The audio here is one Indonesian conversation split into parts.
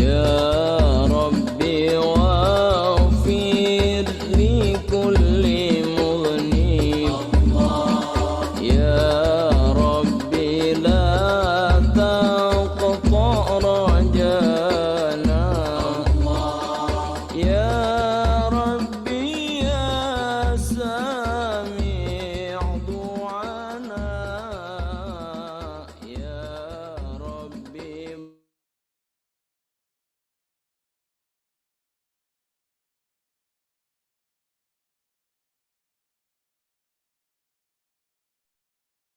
يا ربي واغفر لكل مذنب يا ربي لا تقطع رجانا يا ربي يا سامع دعانا يا ربي.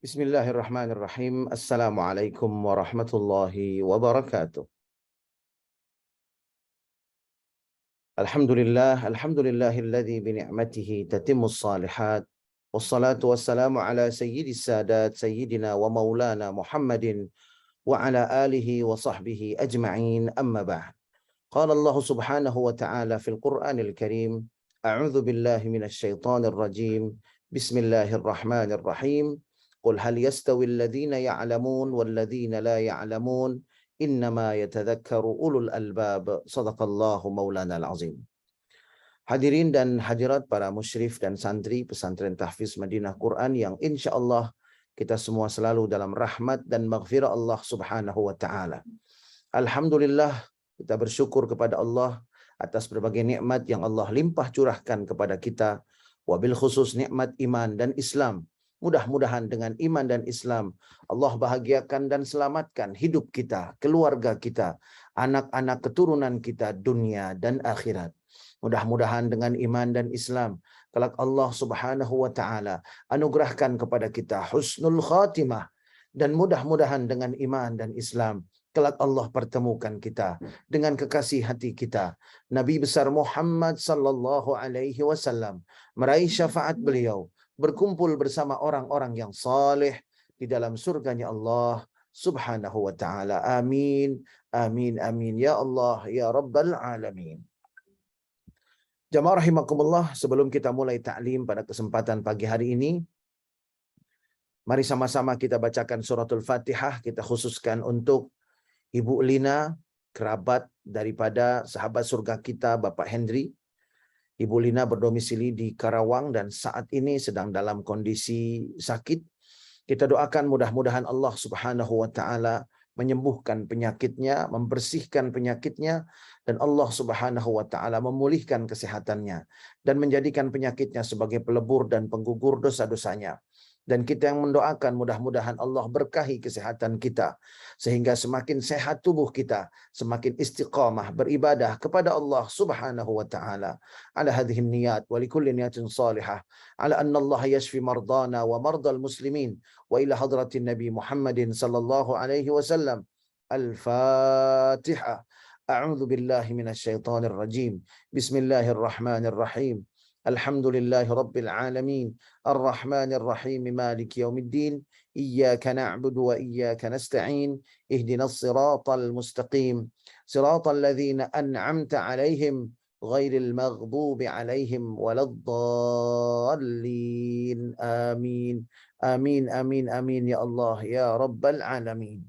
Bismillahirrahmanirrahim. Assalamualaikum warahmatullahi wabarakatuh. Alhamdulillahilladzi bi ni'matihi tatimmus salihat. Wassalatu wassalamu ala sayyidis sadat sayyidina wa maulana Muhammadin wa ala alihi wa sahbihi ajma'in, amma ba'd. Qala Allah subhanahu wa ta'ala fil Qur'anil Karim, a'udzu billahi minasy syaithanir rajim. Bismillahirrahmanirrahim. Qul hal yastawi alladhina ya'lamun walladhina la ya'lamun innama yatadhakkaru ulul albab. Shadaqallahu maulanal azim. Hadirin dan hadirat para musyrif dan santri pesantren tahfiz Madinah Quran yang insyaallah kita semua selalu dalam rahmat dan maghfirah Allah subhanahu wa ta'ala. Alhamdulillah, kita bersyukur kepada Allah atas berbagai nikmat yang Allah limpah curahkan kepada kita, wabil khusus nikmat iman dan Islam. Mudah-mudahan dengan iman dan Islam Allah bahagiakan dan selamatkan hidup kita, keluarga kita, anak-anak keturunan kita, dunia dan akhirat. Mudah-mudahan dengan iman dan Islam kelak Allah subhanahu wa ta'ala anugerahkan kepada kita husnul khatimah, dan mudah-mudahan dengan iman dan Islam kelak Allah pertemukan kita dengan kekasih hati kita, Nabi besar Muhammad sallallahu alaihi wasallam, meraih syafaat beliau, berkumpul bersama orang-orang yang saleh di dalam surganya Allah subhanahu wa ta'ala. Amin, amin, amin. Ya Allah, ya Rabbal Alamin. Jamaah rahimakumullah, sebelum kita mulai ta'lim pada kesempatan pagi hari ini, mari sama-sama kita bacakan suratul Fatihah. Kita khususkan untuk Ibu Lina, kerabat daripada sahabat surga kita Bapak Hendri. Ibu Lina berdomisili di Karawang dan saat ini sedang dalam kondisi sakit. Kita doakan mudah-mudahan Allah subhanahu wa ta'ala menyembuhkan penyakitnya, membersihkan penyakitnya, dan Allah subhanahu wa ta'ala memulihkan kesehatannya, dan menjadikan penyakitnya sebagai pelebur dan penggugur dosa-dosanya. Dan kita yang mendoakan mudah-mudahan Allah berkahi kesehatan kita, sehingga semakin sehat tubuh kita, semakin istiqamah beribadah kepada Allah subhanahu wa ta'ala. Ala hadhihi niyat wa likulli niyatin salihah. Ala anna Allah yashfi mardana wa mardal muslimin. Wa ila hadratin Nabi Muhammadin sallallahu alaihi wasallam. Al-Fatihah. A'udzu billahi minasy syaithanir rajim. Bismillahirrahmanirrahim. Alhamdulillahi Rabbil Alamin, Ar-Rahmanir Rahim, Maliki Yaumiddin, Iyyaka na'budu wa iyyaka nasta'in, Ihdinas siratal mustaqim, siratal ladzina an'amta 'alaihim, ghairil maghdubi 'alaihim waladdallin. Amin. Amin, amin, amin ya Allah ya Rabbal Alamin.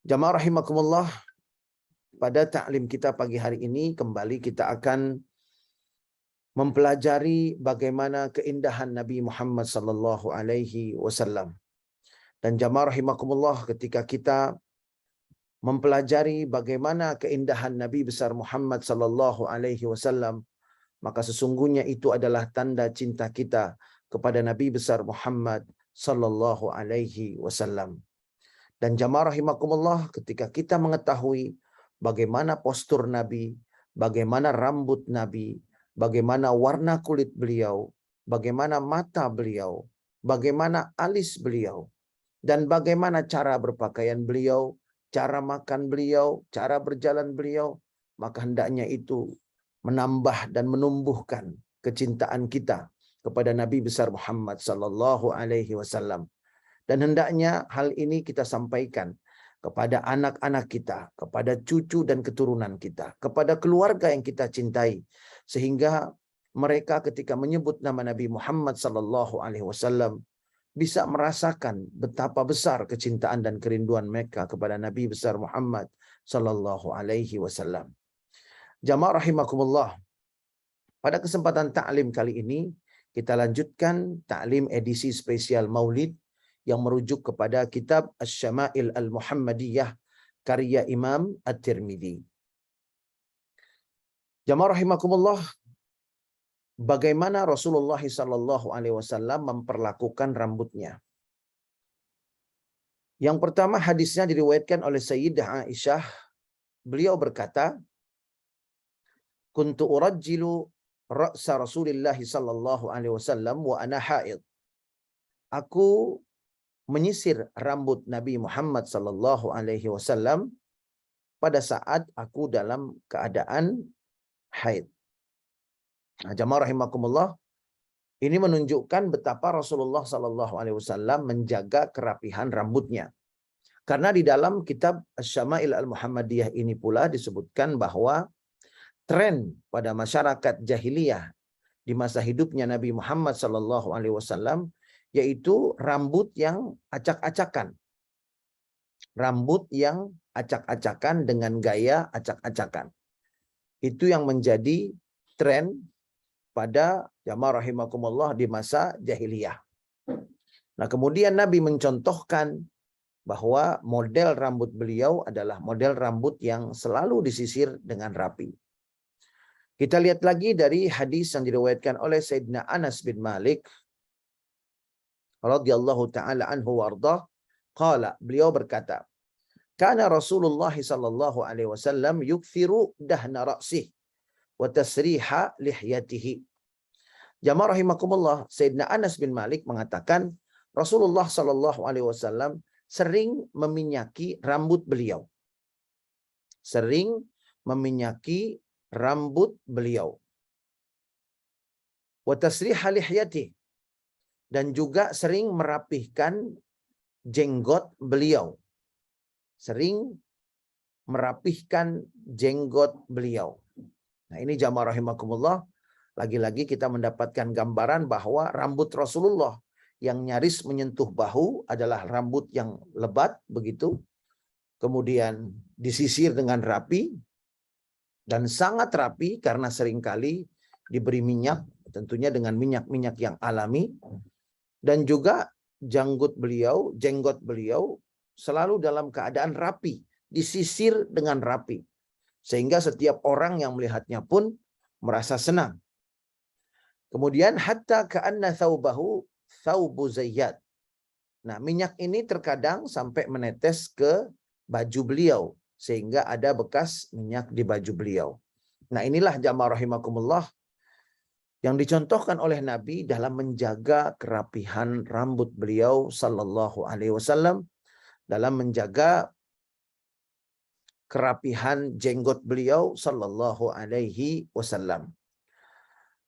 Jamaah rahimakumullah, pada ta'lim kita pagi hari ini kembali kita akan mempelajari bagaimana keindahan Nabi Muhammad sallallahu alaihi wasallam. Dan jamaah rahimakumullah, ketika kita mempelajari bagaimana keindahan Nabi besar Muhammad sallallahu alaihi wasallam, maka sesungguhnya itu adalah tanda cinta kita kepada Nabi besar Muhammad sallallahu alaihi wasallam. Dan jamaah rahimakumullah, ketika kita mengetahui bagaimana postur Nabi, bagaimana rambut Nabi, bagaimana warna kulit beliau, bagaimana mata beliau, bagaimana alis beliau, dan bagaimana cara berpakaian beliau, cara makan beliau, cara berjalan beliau, maka hendaknya itu menambah dan menumbuhkan kecintaan kita kepada Nabi besar Muhammad sallallahu alaihi wasallam. Dan hendaknya hal ini kita sampaikan kepada anak-anak kita, kepada cucu dan keturunan kita, kepada keluarga yang kita cintai, sehingga mereka ketika menyebut nama Nabi Muhammad sallallahu alaihi wasallam, bisa merasakan betapa besar kecintaan dan kerinduan mereka kepada Nabi besar Muhammad sallallahu alaihi wasallam. Jamaah rahimakumullah. Pada kesempatan taklim kali ini kita lanjutkan taklim edisi spesial Maulid yang merujuk kepada kitab Asy-Syama'il Al-Muhammadiyah karya Imam At-Tirmidzi. Jamaah rahimakumullah, bagaimana Rasulullah sallallahu alaihi wasallam memperlakukan rambutnya? Yang pertama, hadisnya diriwayatkan oleh Sayyidah Aisyah. Beliau berkata, "Kuntu urajjilu ra'sa Rasulillah sallallahu alaihi wasallam wa ana haid." Aku menyisir rambut Nabi Muhammad sallallahu alaihi wasallam pada saat aku dalam keadaan haid. Nah, jamaah rahimakumullah, ini menunjukkan betapa Rasulullah sallallahu alaihi wasallam menjaga kerapihan rambutnya. Karena di dalam kitab Asy-Syama'il Al-Muhammadiyah ini pula disebutkan bahwa tren pada masyarakat jahiliyah di masa hidupnya Nabi Muhammad sallallahu alaihi wasallam yaitu rambut yang acak-acakan. Rambut yang acak-acakan dengan gaya acak-acakan. Itu yang menjadi tren pada jamaah rahimakumullah di masa jahiliyah. Nah, kemudian Nabi mencontohkan bahwa model rambut beliau adalah model rambut yang selalu disisir dengan rapi. Kita lihat lagi dari hadis yang diriwayatkan oleh Sayyidina Anas bin Malik radhiyallahu taala anhu warḍah, qala, beliau berkata, kana Rasulullah sallallahu alaihi wasallam yukthiru dahna ra'sih wa tasriha lihyatihi. Jamaah rahimakumullah, Sayyidina Anas bin Malik mengatakan Rasulullah sallallahu alaihi wasallam sering meminyaki rambut beliau. Sering meminyaki rambut beliau. Wa tasriha lihyatihi, dan juga sering merapihkan jenggot beliau. Sering merapihkan jenggot beliau. Nah, ini jamaah rahimakumullah, lagi-lagi kita mendapatkan gambaran bahwa rambut Rasulullah yang nyaris menyentuh bahu adalah rambut yang lebat begitu. Kemudian disisir dengan rapi dan sangat rapi karena seringkali diberi minyak, tentunya dengan minyak-minyak yang alami. Dan juga jenggot beliau selalu dalam keadaan rapi, disisir dengan rapi. Sehingga setiap orang yang melihatnya pun merasa senang. Kemudian hatta ka'anna thawbahu thawbu zayyat. Nah, minyak ini terkadang sampai menetes ke baju beliau sehingga ada bekas minyak di baju beliau. Nah, inilah jamaah rahimakumullah yang dicontohkan oleh Nabi dalam menjaga kerapihan rambut beliau sallallahu alaihi wasallam, dalam menjaga kerapihan jenggot beliau sallallahu alaihi wasallam.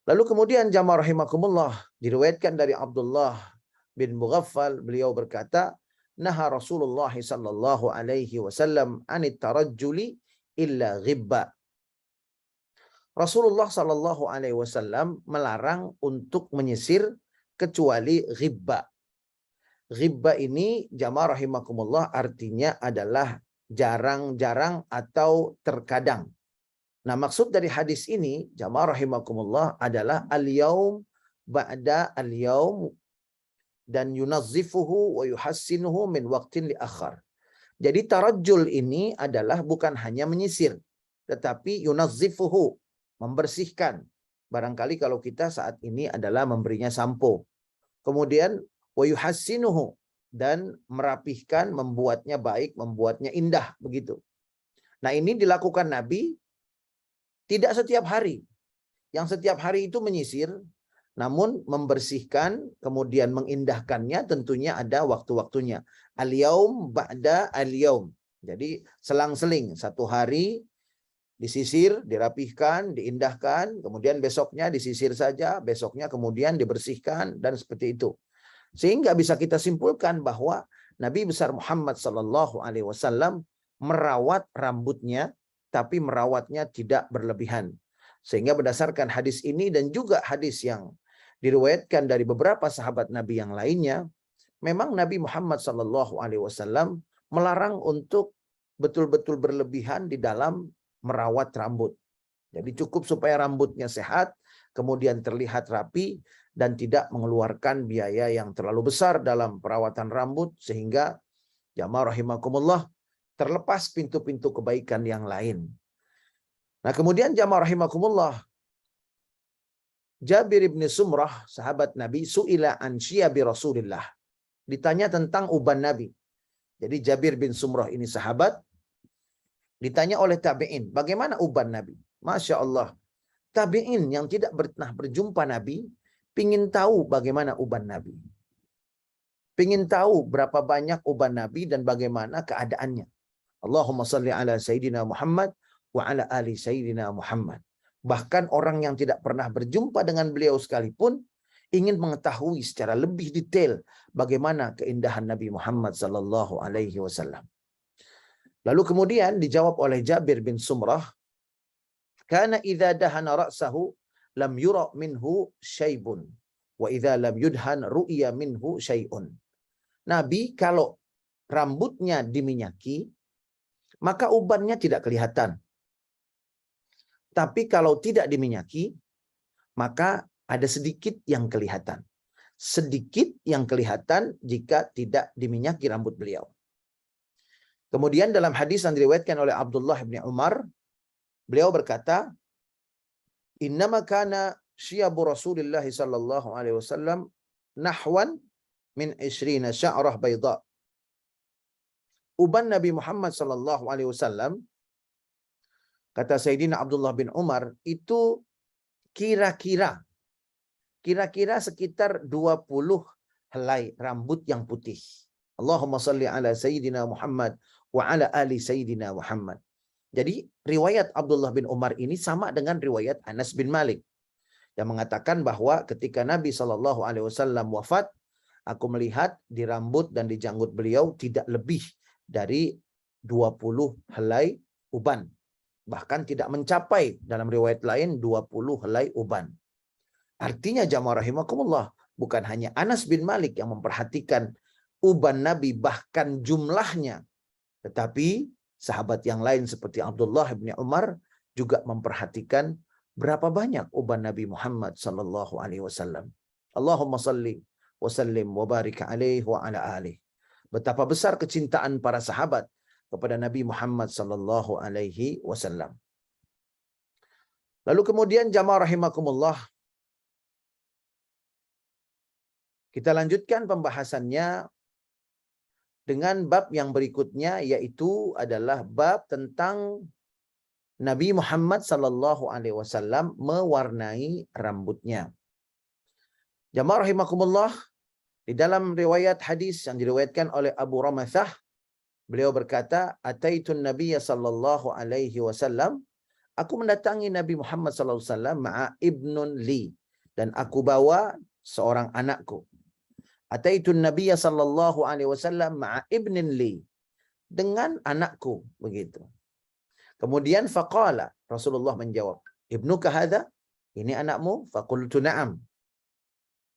Lalu kemudian jamaah rahimakumullah, diriwayatkan dari Abdullah bin Mughaffal, beliau berkata, naha Rasulullah sallallahu alaihi wasallam anit tarajjuli illa ghibba. Rasulullah sallallahu alaihi wasallam melarang untuk menyisir kecuali ghibba. Ghibba ini jamaah rahimakumullah artinya adalah jarang-jarang atau terkadang. Nah, maksud dari hadis ini jamaah rahimakumullah adalah al-yaum ba'da al-yaum dan yunazzifuhu wa yuhassinuhu min waqtin li akhar. Jadi tarajjul ini adalah bukan hanya menyisir, tetapi yunazzifuhu, membersihkan. Barangkali kalau kita saat ini adalah memberinya sampo. Kemudian wa yuhassinuhu, dan merapihkan, membuatnya baik, membuatnya indah begitu. Nah, ini dilakukan Nabi tidak setiap hari. Yang setiap hari itu menyisir, namun membersihkan kemudian mengindahkannya tentunya ada waktu-waktunya. Al-yaum ba'da al-yaum. Jadi selang-seling, satu hari disisir, dirapihkan, diindahkan, kemudian besoknya disisir saja, besoknya kemudian dibersihkan, dan seperti itu. Sehingga bisa kita simpulkan bahwa Nabi besar Muhammad sallallahu alaihi wasallam merawat rambutnya, tapi merawatnya tidak berlebihan. Sehingga berdasarkan hadis ini dan juga hadis yang diriwayatkan dari beberapa sahabat Nabi yang lainnya, memang Nabi Muhammad SAW melarang untuk betul-betul berlebihan di dalam merawat rambut. Jadi cukup supaya rambutnya sehat, kemudian terlihat rapi, dan tidak mengeluarkan biaya yang terlalu besar dalam perawatan rambut, sehingga jamaah rahimakumullah terlepas pintu-pintu kebaikan yang lain. Nah kemudian jamaah rahimakumullah, Jabir bin Sumrah, sahabat Nabi, su'ila an syiabi Rasulillah. Ditanya tentang uban Nabi. Jadi Jabir bin Sumrah ini sahabat, ditanya oleh tabi'in, bagaimana uban Nabi? Masya Allah, tabi'in yang tidak pernah berjumpa Nabi, pingin tahu bagaimana uban Nabi. Pingin tahu berapa banyak uban Nabi dan bagaimana keadaannya. Allahumma salli ala Sayyidina Muhammad wa ala ali Sayyidina Muhammad. Bahkan orang yang tidak pernah berjumpa dengan beliau sekalipun ingin mengetahui secara lebih detail bagaimana keindahan Nabi Muhammad sallallahu alaihi wasallam. Lalu kemudian dijawab oleh Jabir bin Sumrah, "Kana idza dahana ra'sahu lam yura minhu syaibun wa idza lam yudhan ru'ya minhu syai'un." Nabi kalau rambutnya diminyaki, maka ubannya tidak kelihatan. Tapi kalau tidak diminyaki, maka ada sedikit yang kelihatan. Sedikit yang kelihatan jika tidak diminyaki rambut beliau. Kemudian dalam hadis yang diriwayatkan oleh Abdullah bin Umar, beliau berkata, "Innama kana syiabu Rasulillah sallallahu alaihi wasallam nahwan min 20 sya'rah bayda." Uban Nabi Muhammad sallallahu alaihi wasallam, kata Sayyidina Abdullah bin Umar, itu kira-kira sekitar 20 helai rambut yang putih. Allahumma salli ala Sayyidina Muhammad wa ala ali Sayyidina Muhammad. Jadi riwayat Abdullah bin Umar ini sama dengan riwayat Anas bin Malik yang mengatakan bahwa ketika Nabi SAW wafat, aku melihat di rambut dan di janggut beliau tidak lebih dari 20 helai uban. Bahkan tidak mencapai dalam riwayat lain 20 helai uban. Artinya jamaah rahimakumullah, bukan hanya Anas bin Malik yang memperhatikan uban Nabi bahkan jumlahnya, tetapi sahabat yang lain seperti Abdullah bin Umar juga memperhatikan berapa banyak uban Nabi Muhammad sallallahu alaihi wasallam. Allahumma salli wa sallim wa barik alaihi wa ala alihi. Betapa besar kecintaan para sahabat kepada Nabi Muhammad sallallahu alaihi wasallam. Lalu kemudian jamaah rahimakumullah, kita lanjutkan pembahasannya dengan bab yang berikutnya, yaitu adalah bab tentang Nabi Muhammad sallallahu alaihi wasallam mewarnai rambutnya. Jamaah rahimakumullah, di dalam riwayat hadis yang diriwayatkan oleh Abu Ramathah, beliau berkata, "Ataitun Nabiyya sallallahu alaihi wasallam." Aku mendatangi Nabi Muhammad sallallahu alaihi wasallam ma'a ibnun li, dan aku bawa seorang anakku. Ataitun Nabiyya sallallahu alaihi wasallam ma'a ibnin li, dengan anakku, begitu. Kemudian faqala, Rasulullah menjawab, "Ibnuka hadza?" Ini anakmu? Faqultu na'am.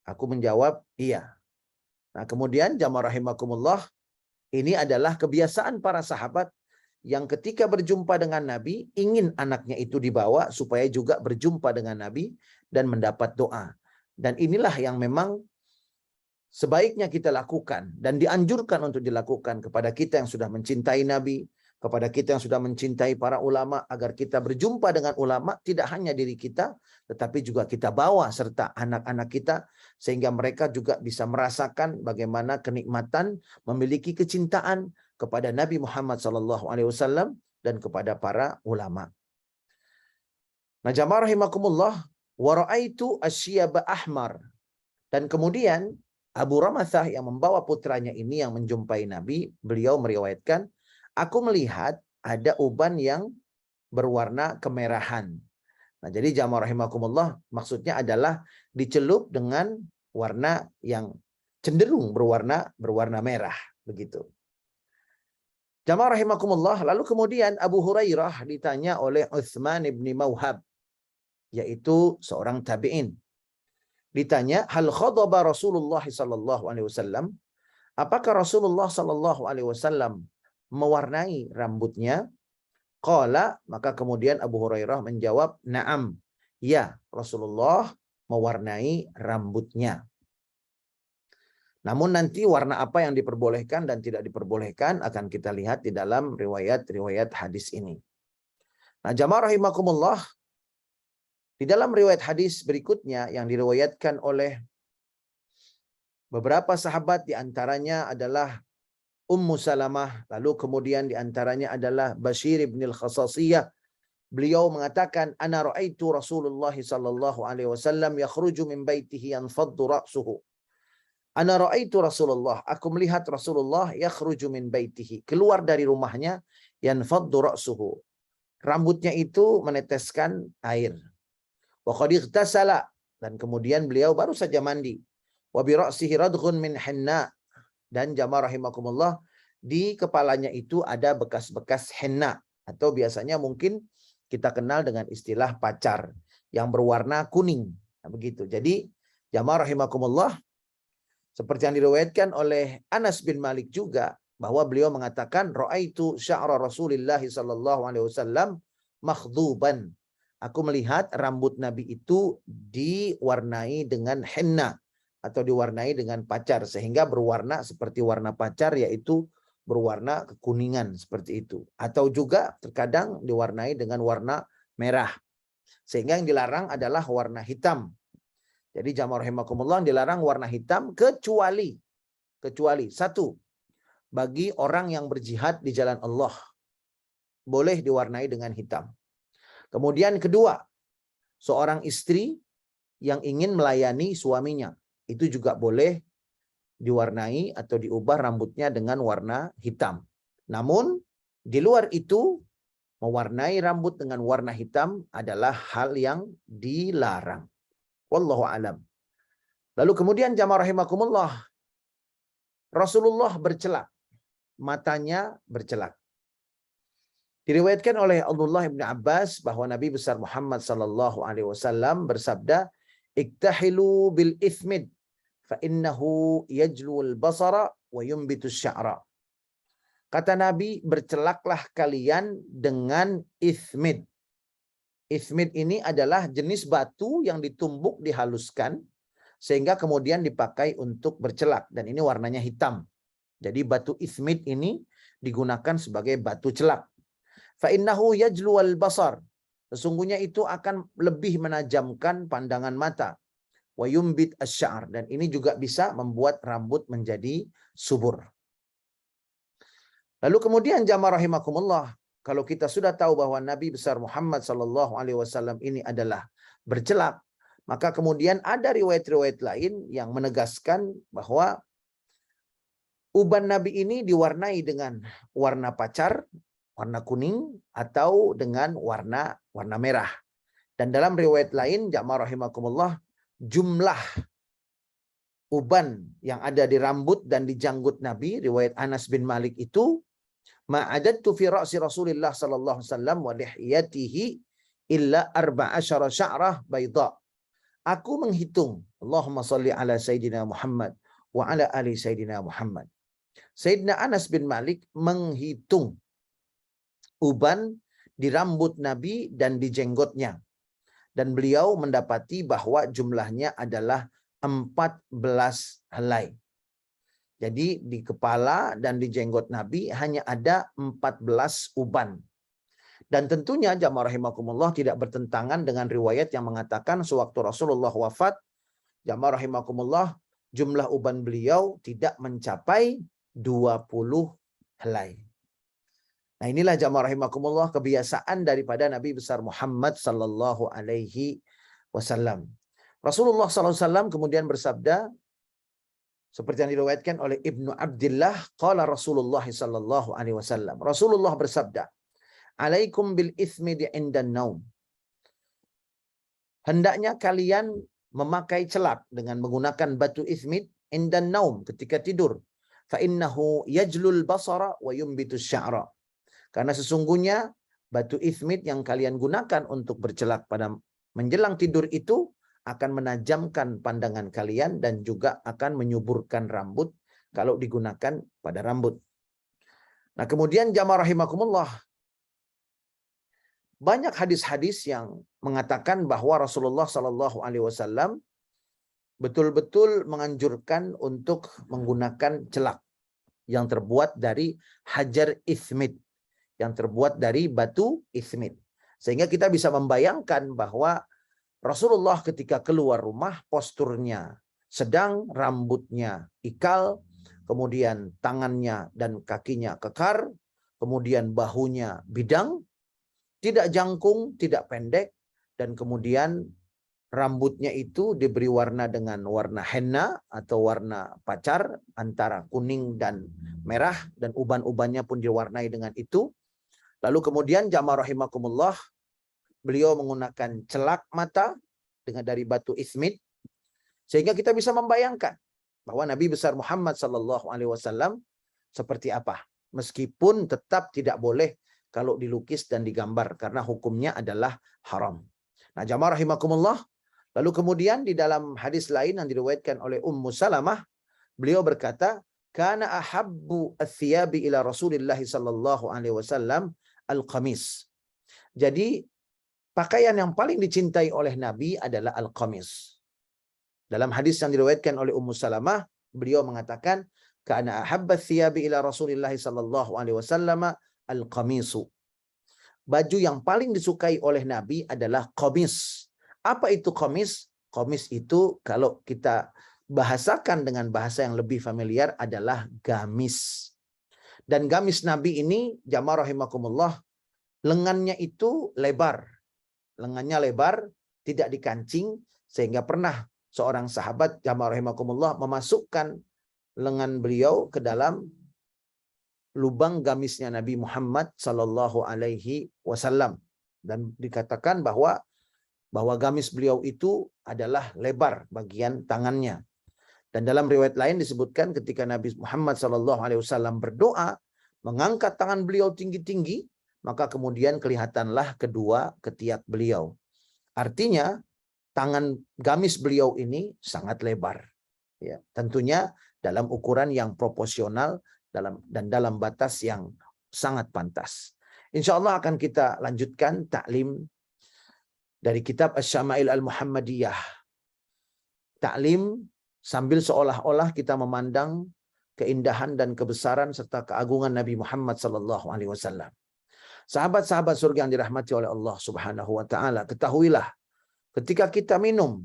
Aku menjawab, iya. Nah, kemudian jamaah rahimakumullah, ini adalah kebiasaan para sahabat yang ketika berjumpa dengan Nabi, ingin anaknya itu dibawa supaya juga berjumpa dengan Nabi dan mendapat doa. Dan inilah yang memang sebaiknya kita lakukan dan dianjurkan untuk dilakukan kepada kita yang sudah mencintai Nabi, kepada kita yang sudah mencintai para ulama, agar kita berjumpa dengan ulama, tidak hanya diri kita, tetapi juga kita bawa serta anak-anak kita, sehingga mereka juga bisa merasakan bagaimana kenikmatan memiliki kecintaan kepada Nabi Muhammad SAW dan kepada para ulama. Nah, jamaah rahimakumullah, wa ra'aitu asyaba ahmar. Dan kemudian Abu Ramathah yang membawa putranya ini yang menjumpai Nabi, beliau meriwayatkan, aku melihat ada uban yang berwarna kemerahan. Nah, jadi jamaah rahimakumullah, maksudnya adalah dicelup dengan warna yang cenderung berwarna merah, begitu. Jamaah rahimakumullah, lalu kemudian Abu Hurairah ditanya oleh Utsman bin Mauhab, yaitu seorang tabi'in. Ditanya, hal khadaba Rasulullah sallallahu alaihi wasallam? apakah Rasulullah Shallallahu Alaihi Wasallam mewarnai rambutnya? Qala, maka kemudian Abu Hurairah menjawab, na'am, ya, Rasulullah mewarnai rambutnya. Namun nanti warna apa yang diperbolehkan dan tidak diperbolehkan akan kita lihat di dalam riwayat-riwayat hadis ini. Nah, jamaah rahimakumullah, di dalam riwayat hadis berikutnya yang diriwayatkan oleh beberapa sahabat, di antaranya adalah Ummu Salamah, lalu kemudian di antaranya adalah Bashir bin al-Khasasiyah. Beliau mengatakan, ana ra'aitu Rasulullah sallallahu alaihi wasallam yakhruju min baitihi yanfaddu ra'suhu. Ana ra'aitu Rasulullah, aku melihat Rasulullah yakhruju min baitihi, keluar dari rumahnya, yanfaddu ra'suhu, rambutnya itu meneteskan air. Wa qad ightasala, dan kemudian beliau baru saja mandi. Wa bi ra'sihi radghun min hinna, dan jamaah rahimakumullah, di kepalanya itu ada bekas-bekas henna, atau biasanya mungkin kita kenal dengan istilah pacar yang berwarna kuning. Nah, begitu. Jadi jamaah rahimakumullah, seperti yang diriwayatkan oleh Anas bin Malik juga, bahwa beliau mengatakan, ra'aitu sya'ra Rasulillah sallallahu alaihi wasallam makhduban. Aku melihat rambut Nabi itu diwarnai dengan henna atau diwarnai dengan pacar, sehingga berwarna seperti warna pacar, yaitu berwarna kekuningan seperti itu. Atau juga terkadang diwarnai dengan warna merah. Sehingga yang dilarang adalah warna hitam. Jadi jamaah rahimakumullah, dilarang warna hitam kecuali satu, bagi orang yang berjihad di jalan Allah, boleh diwarnai dengan hitam. Kemudian kedua, seorang istri yang ingin melayani suaminya, itu juga boleh diwarnai atau diubah rambutnya dengan warna hitam. Namun di luar itu, mewarnai rambut dengan warna hitam adalah hal yang dilarang. Wallahu alam. Lalu kemudian jamaah rahimakumullah, Rasulullah bercelak, matanya bercelak. Diriwayatkan oleh Abdullah bin Abbas bahwa Nabi besar Muhammad sallallahu alaihi wasallam bersabda, iktahilu bil ithmid fa innahu yajlul basara wa yumbitus sya'ra. Kata Nabi, bercelaklah kalian dengan ithmid. Ithmid ini adalah jenis batu yang ditumbuk, dihaluskan, sehingga kemudian dipakai untuk bercelak. Dan ini warnanya hitam. Jadi batu ithmid ini digunakan sebagai batu celak. Fa'innahu yajluwal basar. Sesungguhnya itu akan lebih menajamkan pandangan mata. Wa yumbit asy-sya'r. Dan ini juga bisa membuat rambut menjadi subur. Lalu kemudian jamaah rahimakumullah, kalau kita sudah tahu bahwa Nabi besar Muhammad sallallahu alaihi wasallam ini adalah bercelak, maka kemudian ada riwayat-riwayat lain yang menegaskan bahwa uban Nabi ini diwarnai dengan warna pacar, warna kuning, atau dengan warna merah. Dan dalam riwayat lain, jamaah rahimakumullah, jumlah uban yang ada di rambut dan di janggut Nabi, riwayat Anas bin Malik itu, ma'adadtu fi ra'si Rasulillah sallallahu alaihi wasallam wa lihiyatihi illa 14 sya'rah bayda. Aku menghitung, Allahumma salli ala Sayyidina Muhammad wa ala ali Sayyidina Muhammad. Sayyidina Anas bin Malik menghitung uban di rambut Nabi dan di jenggotnya. Dan beliau mendapati bahwa jumlahnya adalah 14 helai. Jadi di kepala dan di jenggot Nabi hanya ada 14 uban. Dan tentunya jamaah rahimakumullah tidak bertentangan dengan riwayat yang mengatakan sewaktu Rasulullah wafat, jamaah rahimakumullah, jumlah uban beliau tidak mencapai 20 helai. Nah, inilah jamaah rahimakumullah kebiasaan daripada Nabi besar Muhammad sallallahu alaihi wasallam. Rasulullah sallallahu alaihi wasallam kemudian bersabda, seperti yang diriwayatkan oleh Ibnu Abdillah, qala Rasulullah sallallahu alaihi wasallam. Rasulullah bersabda, "Alaikum bil ithmid 'indan naum." Hendaknya kalian memakai celak dengan menggunakan batu ithmid 'indan naum, ketika tidur. Fa innahu yajlul basara wa yumbitus sya'ra. Karena sesungguhnya batu ithmid yang kalian gunakan untuk bercelak pada menjelang tidur itu akan menajamkan pandangan kalian dan juga akan menyuburkan rambut kalau digunakan pada rambut. Nah, kemudian jamaah rahimakumullah, banyak hadis-hadis yang mengatakan bahwa Rasulullah Shallallahu Alaihi Wasallam betul-betul menganjurkan untuk menggunakan celak yang terbuat dari hajar ismit, yang terbuat dari batu ismit. Sehingga kita bisa membayangkan bahwa Rasulullah ketika keluar rumah posturnya sedang, rambutnya ikal, kemudian tangannya dan kakinya kekar, kemudian bahunya bidang, tidak jangkung, tidak pendek, dan kemudian rambutnya itu diberi warna dengan warna henna atau warna pacar antara kuning dan merah, dan uban-ubannya pun diwarnai dengan itu. Lalu kemudian jamaah rahimakumullah, beliau menggunakan celak mata dengan dari batu ismit, sehingga kita bisa membayangkan bahwa Nabi besar Muhammad sallallahu alaihi wasallam seperti apa, meskipun tetap tidak boleh kalau dilukis dan digambar karena hukumnya adalah haram. Nah, jamaah rahimakumullah, lalu kemudian di dalam hadis lain yang diriwayatkan oleh Ummu Salamah, beliau berkata, "Kana ahabbu ats-thiyabi ila Rasulillah sallallahu alaihi wasallam al-qamis." Jadi pakaian yang paling dicintai oleh Nabi adalah al-qamis. Dalam hadis yang diriwayatkan oleh Ummu Salamah, beliau mengatakan, "Kana ahabba ats-thiyabi ila Rasulillah sallallahu alaihi wasallam al-qamisu." Baju yang paling disukai oleh Nabi adalah qamis. Apa itu qamis? Qamis itu kalau kita bahasakan dengan bahasa yang lebih familiar adalah gamis. Dan gamis Nabi ini, jamaah rahimakumullah, lengannya itu lebar. Lengannya lebar, tidak dikancing, sehingga pernah seorang sahabat, jamaah rahimakumullah, memasukkan lengan beliau ke dalam lubang gamisnya Nabi Muhammad sallallahu alaihi wasallam, dan dikatakan bahwa gamis beliau itu adalah lebar bagian tangannya. Dan dalam riwayat lain disebutkan ketika Nabi Muhammad sallallahu alaihi wasallam berdoa, mengangkat tangan beliau tinggi-tinggi, maka kemudian kelihatanlah kedua ketiak beliau. Artinya tangan gamis beliau ini sangat lebar. Ya, tentunya dalam ukuran yang proporsional dalam batas yang sangat pantas. Insya Allah akan kita lanjutkan taklim dari kitab Asy-Syama'il Al-Muhammadiyah. Taklim sambil seolah-olah kita memandang keindahan dan kebesaran serta keagungan Nabi Muhammad sallallahu alaihi wasallam. Sahabat-sahabat surga yang dirahmati oleh Allah Subhanahu wa taala, ketahuilah ketika kita minum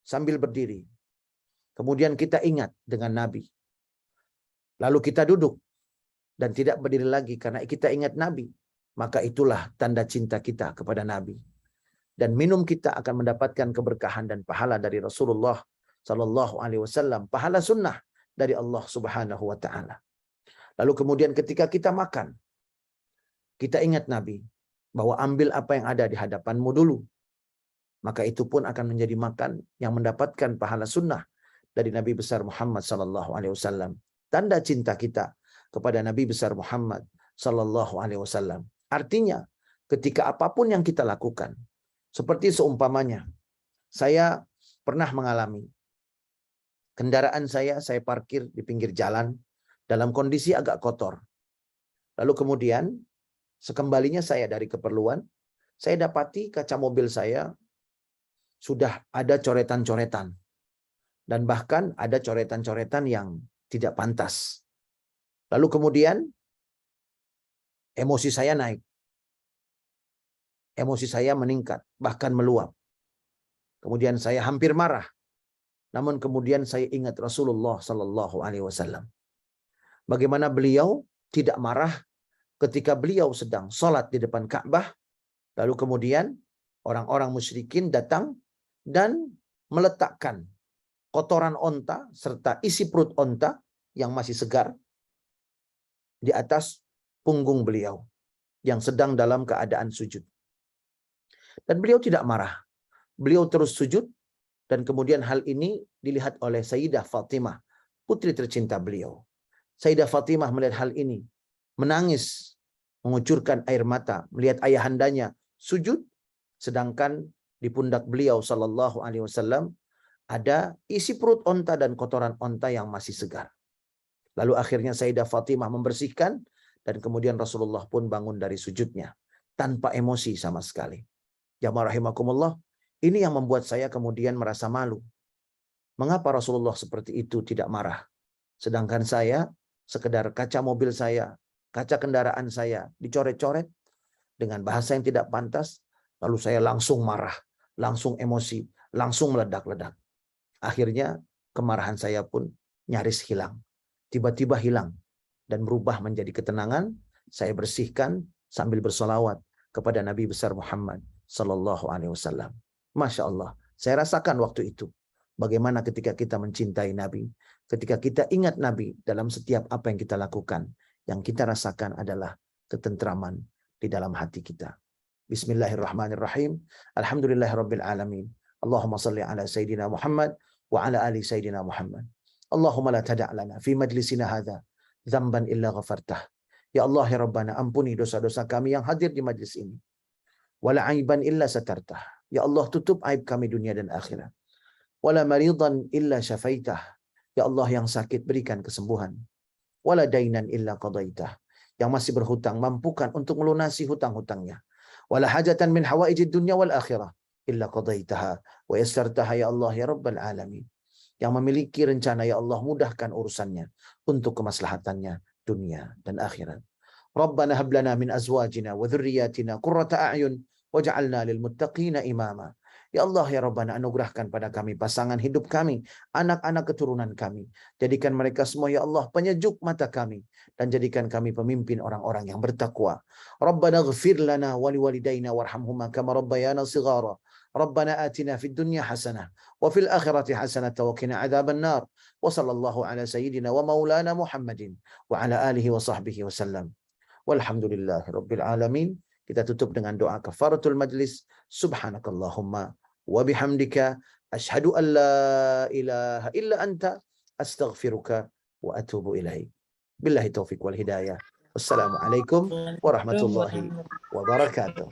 sambil berdiri, kemudian kita ingat dengan Nabi, lalu kita duduk dan tidak berdiri lagi karena kita ingat Nabi, maka itulah tanda cinta kita kepada Nabi. Dan minum kita akan mendapatkan keberkahan dan pahala dari Rasulullah sallallahu alaihi wasallam, pahala sunnah dari Allah Subhanahu wa taala. Lalu kemudian ketika kita makan, kita ingat Nabi bahwa ambil apa yang ada di hadapanmu dulu. Maka itu pun akan menjadi makan yang mendapatkan pahala sunnah dari Nabi besar Muhammad sallallahu alaihi wasallam. Tanda cinta kita kepada Nabi besar Muhammad sallallahu alaihi wasallam. Artinya, ketika apapun yang kita lakukan, seperti seumpamanya, saya pernah mengalami kendaraan saya parkir di pinggir jalan dalam kondisi agak kotor. Lalu kemudian sekembalinya saya dari keperluan, saya dapati kaca mobil saya sudah ada coretan-coretan. Dan bahkan ada coretan-coretan yang tidak pantas. Lalu kemudian emosi saya naik. Emosi saya meningkat, bahkan meluap. Kemudian saya hampir marah. Namun kemudian saya ingat Rasulullah sallallahu alaihi wasallam. Bagaimana beliau tidak marah ketika beliau sedang sholat di depan Ka'bah. Lalu kemudian orang-orang musyrikin datang dan meletakkan kotoran onta serta isi perut onta yang masih segar di atas punggung beliau yang sedang dalam keadaan sujud. Dan beliau tidak marah. Beliau terus sujud, dan kemudian hal ini dilihat oleh Sayyidah Fatimah, putri tercinta beliau. Sayyidah Fatimah melihat hal ini, menangis, mengucurkan air mata, melihat ayahandanya sujud, sedangkan di pundak beliau sallallahu alaihi wasallam ada isi perut onta dan kotoran onta yang masih segar. Lalu akhirnya Sayyidah Fatimah membersihkan, dan kemudian Rasulullah pun bangun dari sujudnya tanpa emosi sama sekali. Jamaah rahimakumullah, ini yang membuat saya kemudian merasa malu. Mengapa Rasulullah seperti itu tidak marah? Sedangkan saya, sekedar kaca mobil saya, kaca kendaraan saya dicoret-coret dengan bahasa yang tidak pantas, lalu saya langsung marah, langsung emosi, langsung meledak-ledak. Akhirnya kemarahan saya pun nyaris hilang. Tiba-tiba hilang dan berubah menjadi ketenangan. Saya bersihkan sambil bersolawat kepada Nabi besar Muhammad sallallahu alaihi wasallam. Masya Allah, saya rasakan waktu itu bagaimana ketika kita mencintai Nabi, ketika kita ingat Nabi dalam setiap apa yang kita lakukan, yang kita rasakan adalah ketentraman di dalam hati kita. Bismillahirrahmanirrahim. Alhamdulillahirabbil alamin. Allahumma salli ala sayyidina Muhammad wa ala ali sayyidina Muhammad. Allahumma la tada' lana fi majlisina hadza dzamban illa ghafartah. Ya Allah ya Rabbana, ampuni dosa-dosa kami yang hadir di majlis ini. Wala aiban illa satartah. Ya Allah, tutup aib kami dunia dan akhirat. Wala maridan illa syafaitah. Ya Allah, yang sakit berikan kesembuhan. Wala dainan illa qadaitah. Yang masih berhutang mampukan untuk melunasi hutang-hutangnya. Wala hajatan min hawaijid dunya wal akhirah illa qadaitaha wa yassartaha ya Allah ya Rabbal alamin. Yang memiliki rencana ya Allah, mudahkan urusannya untuk kemaslahatannya dunia dan akhirat. Rabbana hab lana min azwajina wa dhurriyyatina qurrata a'yun waj'alna lil muttaqina imama. Ya Allah ya Rabbana, anugerahkan pada kami pasangan hidup kami, anak-anak keturunan kami. Jadikan mereka semua ya Allah penyejuk mata kami, dan jadikan kami pemimpin orang-orang yang bertakwa. Rabbana ighfir lana wa liwalidayna warhamhuma kama rabbayana shighara. Rabbana atina fid dunya hasanah wa fil akhirati hasanah wa qina adzaban nar. Wa sallallahu ala sayyidina wa maulana Muhammadin wa ala alihi wa sahbihi wasallam. Walhamdulillahirabbil alamin. Kita tutup dengan doa kafaratul majlis. Subhanakallahumma wa bihamdika asyhadu an la ilaha illa anta astaghfiruka wa atubu ilaik. Billahi taufiq wal hidayah. Wassalamualaikum warahmatullahi wabarakatuh.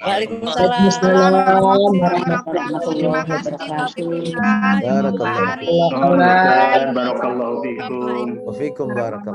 Waalaikumsalam warahmatullahi wabarakatuh. Terima kasih Pak Ustaz. Barakallahu Pak Ari. fikum. Barakallahu fikum. Wa fikum barakallahu.